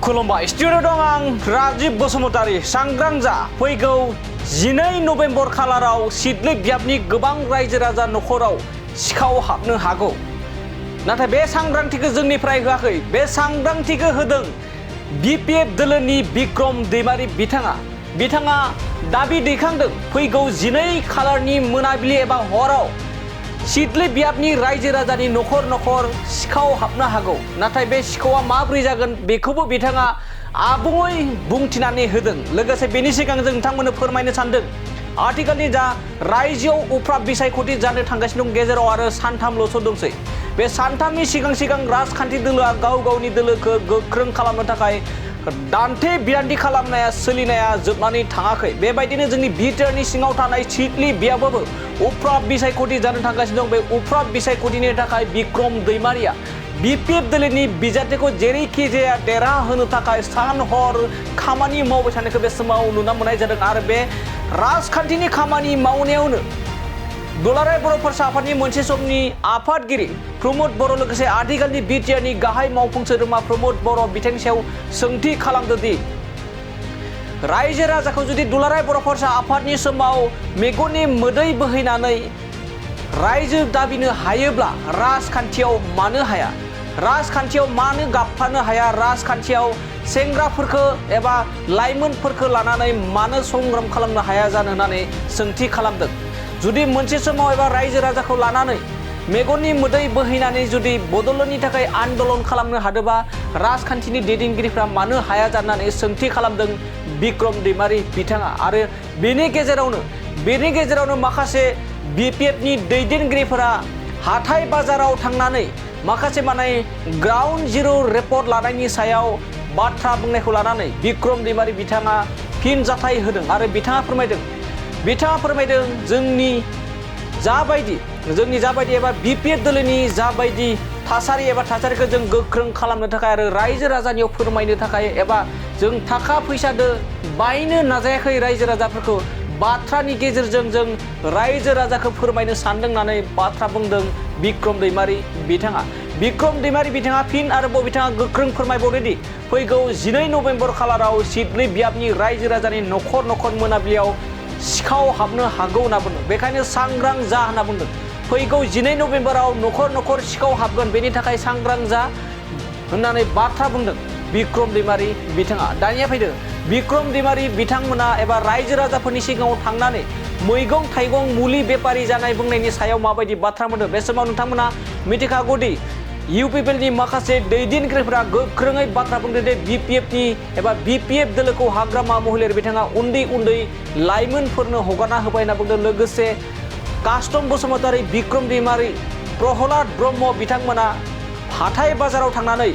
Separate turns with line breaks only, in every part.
खुलुमबाय स्टुडिअ दं आं राजिब बसुमतारी सांग्रां जा फैगौ 12 नभेम्बर खालाराव सिदलि बियाबनि गोबां रायजो राजा नखराव सिखाव हाबनो हागौ नाथाय बे सांग्रांथिखौ जोंनिफ्राय होआखै बे सांग्रांथिखौ होदों बिपिएफ दोलोनि बिक्रम दैमारि बिथाङा दाबि दैखांदों फैगौ 12 खालारनि मोनाबिलि एबा हराव सिदलि बियाबनि रायजो राजानि नखर सिखाव हाबनो हागौ नाथाय बे सिखावा माब्रै जागोन बेखौबो बिथाङा आबुङै बुंथिनानै होदों लोगोसे बेनि सिगां जों नोंथांमोननो फोरमायनो सानदों आथिखालनि जा रायजोआव उफ्रा बिसायख'थि जानो थांगासिनो दं गेजेराव आरो सानथामल'सो दंसै बे सानथामनि सिगां राजखान्थि दोलोआ गावनि दोलोखौ गोख्रों खालामनो थाखाय दान्थे बिदान्थि खालामनाया सोलिनाया जोबनानै थाङाखै बेबायदिनो जोंनि बिटिआरनि सिङाव थानाय सिदलि बियाबाबो उफ्रा बिसायख'थि जानो थांगासिनो दं बे उफ्रा बिसायख'थिनि थाखाय बिक्रम दैमारिया बिपिएफ दोलोनि बिजाथिखौ जेरैखि जाया देरहाहोनो थाखाय सान हर खामानि मावबाय थानायखौ बे समाव नुनो मोननाय जादों आरो बे राजखान्थिनि खामानि मावनायावनो दुलाराय बर' फरायसा आफादनि मोनसे समनि आफादगिरि प्रमद बर' लोगोसे आथिखालनि बिटिआरनि गाहाय मावफुं सोद्रोमा प्रमद बर' बिथांनि सायाव सोंथि खालामदोंदि रायजो राजाखौ जुदि दुलाराय बर' फरायसा आफादनि समाव मेगननि मोदै बोहैनानै रायजो दाबिनो हायोब्ला राजखान्थियाव मानो हाया राजखान्थियाव मानो गाबफानो हाया राजखान्थियाव सेंग्राफोरखौ एबा लाइमोनफोरखौ लानानै मानो संग्राम खालामनो हाया जानो होननानै सोंथि खालामदों जुदि मोनसे समाव एबा रायजो राजाखौ लानानै मेगननि मोदै बोहैनानै जुदि बदलनि थाखाय आन्दोलन खालामनो हादोंबा राजखान्थिनि दैदेनगिरिफ्रा मानो हाया जानानै सोंथि खालामदों बिक्रम दैमारि बिथाङा आरो बेनि गेजेरावनो माखासे बिपिएफनि दैदेनगिरिफोरा हाथाय बाजाराव थांनानै माखासे ग्राउन्ड जिर' रिपर्ट लानायनि सायाव बाथ्रा बुंनायखौ लानानै बिक्रम दैमारि बिथाङा फिनजाथाय होदों आरो बिथाङा फोरमायदों जोंनि जाबायदि एबा बिपिएफ दोलोनि जाबायदि थासारि एबा थासारिखौ जों गोख्रों खालामनो थाखाय आरो रायजो राजानियाव फोरमायनो थाखाय एबा जों थाखा फैसादो बायनो नाजायाखै रायजो राजाफोरखौ बाथ्रानि गेजेरजों जों रायजो राजाखौ फोरमायनो सानदों होननानै बाथ्रा बुंदों बिक्रम दैमारि बिथाङा फिन आरोबाव बिथाङा गोख्रों फोरमायबावदोंदि फैगौ 12 नभेम्बर खालाराव सिदलि बियाबनि रायजो राजानि नखर मोनाबिलियाव सिखाव हाबनो हागौ होनना बुंदों बेखायनो सांग्रां जा होनना बुंदों फैगौ 12 नभेम्बराव नखर सिखाव हाबगोन बेनि थाखाय सांग्रां जा होननानै बाथ्रा बुंदों बिक्रम दैमारि बिथाङा दानिया फैदो बिक्रम दैमारि बिथांमोना एबा रायजो राजाफोरनि सिगाङाव थांनानै मैगं थाइगं मुलि बेपारि जानाय बुंनायनि सायाव माबायदि बाथ्रा बुंदों बे समाव नोंथांमोना मिथिखागौदि इउपिपिएलनि माखासे दैदेनगिरिफोरा गोख्रोङै बाथ्रा बुंदों दे बिपिएफ दोलोखौ हाग्रामा महिलारि बिथाङा उन्दै लाइमोनफोरनो हगारना होबाय होनना बुंदों लोगोसे कास्टम बसुमतारी बिक्रम दैमारि प्रहलाद ब्रह्म बिथांमोना हाथाय बाजाराव थांनानै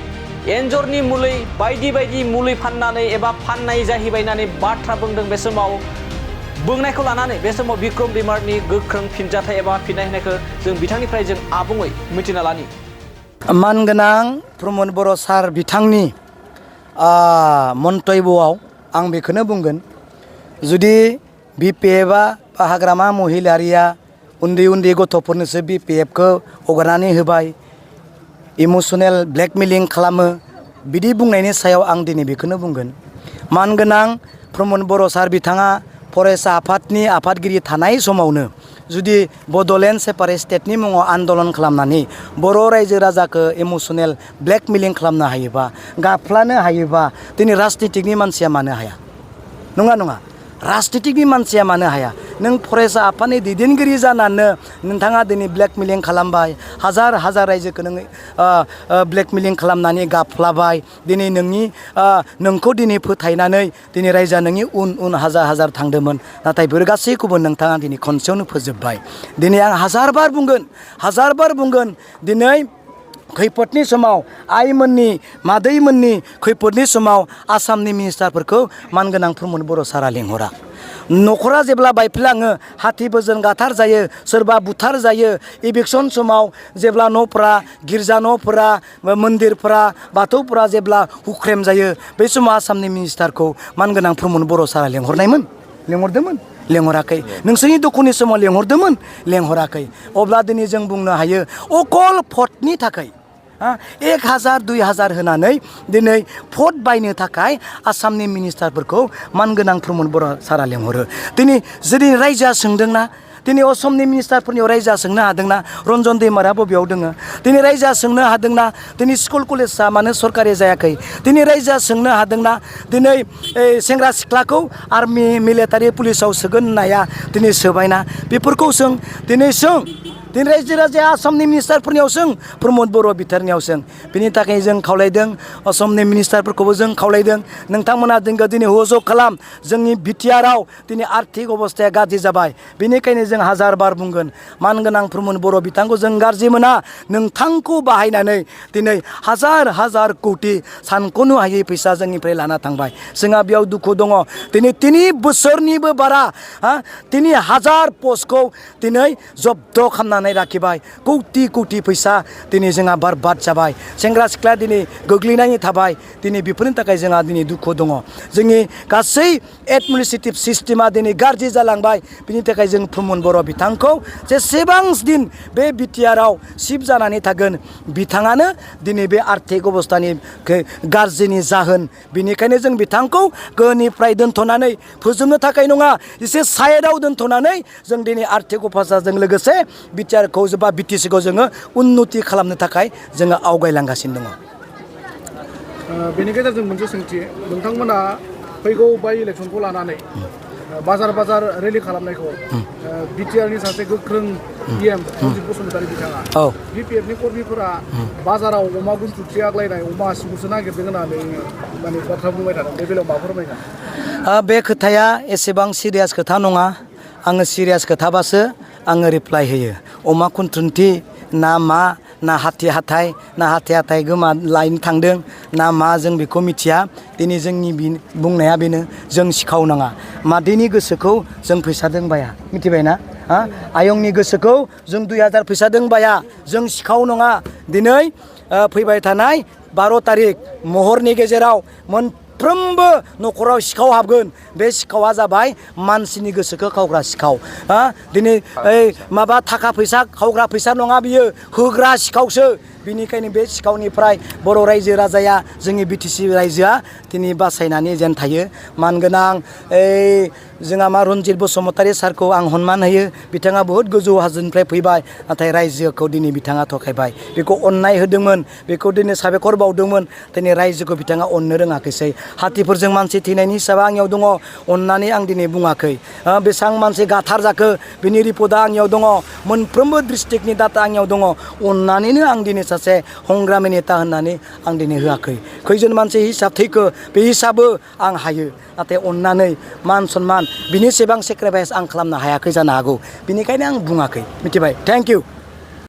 एन्जरनि मुलि बायदि मुलि फाननानै एबा फाननाय जाहैबाय होननानै बाथ्रा बुंदों बे समाव बुंनायखौ लानानै बे समाव बिक्रम दैमारिनि गोख्रों फिनजाथाय एबा फिननाय होनायखौ जों बिथांनिफ्राय जों आबुङै मिथिना लानि
मानगोनां प्रमद बर' सार बिथांनि मन्तब्यआव आं बेखौनो बुंगोन जुदि बिपिएफआ हाग्रामा महिलारिया उन्दै गथ'फोरनोसो बिपिएफखौ हगारनानै होबाय इमोसनेल ब्लेकमेलिं खालामो बिदि बुंनायनि सायाव आं दिनै बेखौनो बुंगोन मानगोनां प्रमद बर' सार बिथाङा फरायसा आफादनि आफादगिरि थानाय समावनो जुदि बड'लेण्ड सेपारेट स्टेटनि मुङाव आन्दलन खालामनानै बर' रायजो राजाखौ इमोसनेल ब्लेकमेलिं खालामनो हायोबा गाफ्लानो हायोबा दिनै राजनितिकनि मानसिया मानो हाया नङा राजनितिकनि मानसिया मानो हाया नों फरायसा आफादनि दैदेनगिरि जानानै नोंथाङा दिनै ब्लेकमेलिं खालामबाय हाजार रायजोखौ नोङो ब्लेकमेलिं खालामनानै गाफ्लाबाय दिनै नोंखौ दिनै फोथायनानै दिनै रायजोआ नोंनि उन हाजार थांदोंमोन नाथाय बेफोर गासैखौबो नोंथाङा दिनै खनसेयावनो फोजोबबाय दिनै आं हाजार बार बुंगोन दिनै खैफोदनि समाव आइमोननि मादैमोननि खैफोदनि समाव आसामनि मिनिस्टारफोरखौ मानगोनां प्रमद बर' सारा लेंहरा न'खरा जेब्ला बायफ्लाङो हाथि बोजोन गाथार जायो सोरबा बुथार जायो इभिकसन समाव जेब्ला न'फोरा गिर्जा न'फोरा मन्दिरफोरा बाथौफोरा जेब्ला हुख्रेम जायो बै समाव आसामनि मिनिस्टारखौ मानगोनां प्रमद बर' सारा लेंहरदोंमोन लेंहराखै नोंसोरनि दुखुनि समाव लेंहराखै अब्ला दिनै जों बुंनो हायो अकल भटनि थाखाय 1000 2000 होनानै दिनै भट बायनो थाखाय आसामनि मिनिस्टारफोरखौ मानगोनां प्रमद बर' सारा लेंहरो दिनै जुदि रायजोआ सोंदोंना दिनै असमनि मिनिस्टारफोरनियाव रायजोआ सोंनो हादोंना रन्जन दैमारा बबेयाव दोङो दिनै रायजोआ सोंनो हादोंना दिनै स्कुल कलेजआ मानो सरकारि जायाखै दिनै रायजोआ सोंनो हादोंना दिनै सेंग्रा सिख्लाखौ आर्मि मिलिटारि पुलिसाव सोगोन होननाया दिनै सोबायना बेफोरखौ सों दिनै रायजो राजाया आसामनि मिनिस्टारफोरनियाव सों प्रमद बर' बिथारनियाव सों बिनि थाखाय जों खावलायदों असमनि मिनिस्टारफोरखौबो जों खावलायदों नोंथांमोना दिनै हुजग खालाम जोंनि बिटिआरआव दिनै आर्थिक अबस्थाया गाज्रि जाबाय बेनिखायनो जों हाजार बार बुंगोन मानगोनां प्रमद बर' बिथांखौ जों गाज्रि मोना नोंथांखौ बाहायनानै दिनै हाजार कौटि सानख'नो हायै फैसा जोंनिफ्राय लाना थांबाय जोंहा बेयाव दुखु दङ दिनै 3 बोसोरनिबो बारा 3000 पस्टखौ दिनै जब्द खालामनानै लाखिबाय कौटि फैसा दिनै जोंहा बरबाद जाबाय सेंग्रा सिख्ला दिनै गोग्लैनानै थाबाय दिनै बेफोरनि थाखाय जोंहा दिनै दुखु दङ जोंनि गासै एडमिनिस्ट्रेटिभ सिस्टेमा दिनै गाज्रि जालांबाय बिनि थाखाय जों प्रमद बर' बिथांखौ जेसेबां दिन बे बिटिआरआव सिफ जानानै थागोन बिथाङानो दिनै बे आर्थिक अबस्थानि गाज्रिनि जाहोन बिनिखायनो जों बिथांखौ गोनिफ्राय दोनथ'नानै फोजोबनो थाखाय नङा एसे साइडआव दोनथ'नानै जों दिनै आर्थिक अबस्थाजों लोगोसे बिटिआरखौ बा बिटिसिखौ जोङो उन्नति खालामनो थाखाय जोङो आवगायलांगासिनो दङ
बेनि गेजेरजों मोनसे सोंथि नोंथांमोना फैगौ बाय इलेक्सनखौ लानानै बाजार रेलि खालामनायखौ बिटिआरनि सासे गोख्रों पिएम रनजित बसुमतारी बिथाङा बिपिएफनि कर्मिफोरा बाजाराव अमा गुन्थुथि आग्लायनाय अमा आसिखौसो नागिरदों होननानै माने बाथ्रा बुंबाय थादों बे बेलायाव मा फोरमायगोन
बे खोथाया एसेबां सिरियास खोथा नङा आङो सिरियास खोथाबासो आङो रिप्लाय होयो अमा खुन्थुन्थि ना हाथि हाथाय गोमा लायनो थांदों ना मा जों बेखौ मिथिया दिनै जोंनि बुंनाया बेनो जों सिखाव नाङा मादैनि गोसोखौ जों फैसादों बाया मिथिबायना आयंनि गोसोखौ जों 2000 फैसादों बाया जों सिखाव नङा दिनै फैबाय थानाय 12 तारिख महरनि गेजेराव मोनफ्रोमबो न'खराव सिखाव हाबगोन बे सिखावा जाबाय मानसिनि गोसोखौ खावग्रा सिखाव दिनै माबा थाखा फैसा खावग्रा फैसा नङा बियो होग्रा सिखावसो बिनिखायनो बे सिखावनिफ्राय बर' रायजो राजाया जोंनि बिटिसि रायजोआ दिनै बासायनानै जेन थायो मानगोनां जोंहा मा रनजित बसुमतारी सारखौ आं सनमान होयो बिथाङा बहुद गोजौ हाजोनिफ्राय फैबाय नाथाय रायजोखौ दिनै बिथाङा थगायबाय बेखौ अननाय होदोंमोन बेखौ दिनै साबायखर बावदोंमोन दिनै रायजोखौ बिथाङा अननो रोङाखैसै हाथिफोरजों मानसि थैनायनि हिसाबै आंनियाव दङ अननानै आं दिनै बुङाखै बेसेबां मानसि गाथार जाखो बिनि रिपर्टआ आंनियाव दङ मोनफ्रोमबो डिस्ट्रिक्टनि डाटा आंनियाव दङ अननानैनो आं दिनै सासे संग्रामि नेता होननानै आं दिनै होआखै खैजोन मानसि हिसाब थैखो बे हिसाबो आं हायो नाथाय अननानै मान सन्मान बिनि सेबां सेक्रिफाइस आं खालामनो हायाखै जानो हागौ बिनिखायनो आं बुङाखै मिथिबाय थेंक इउ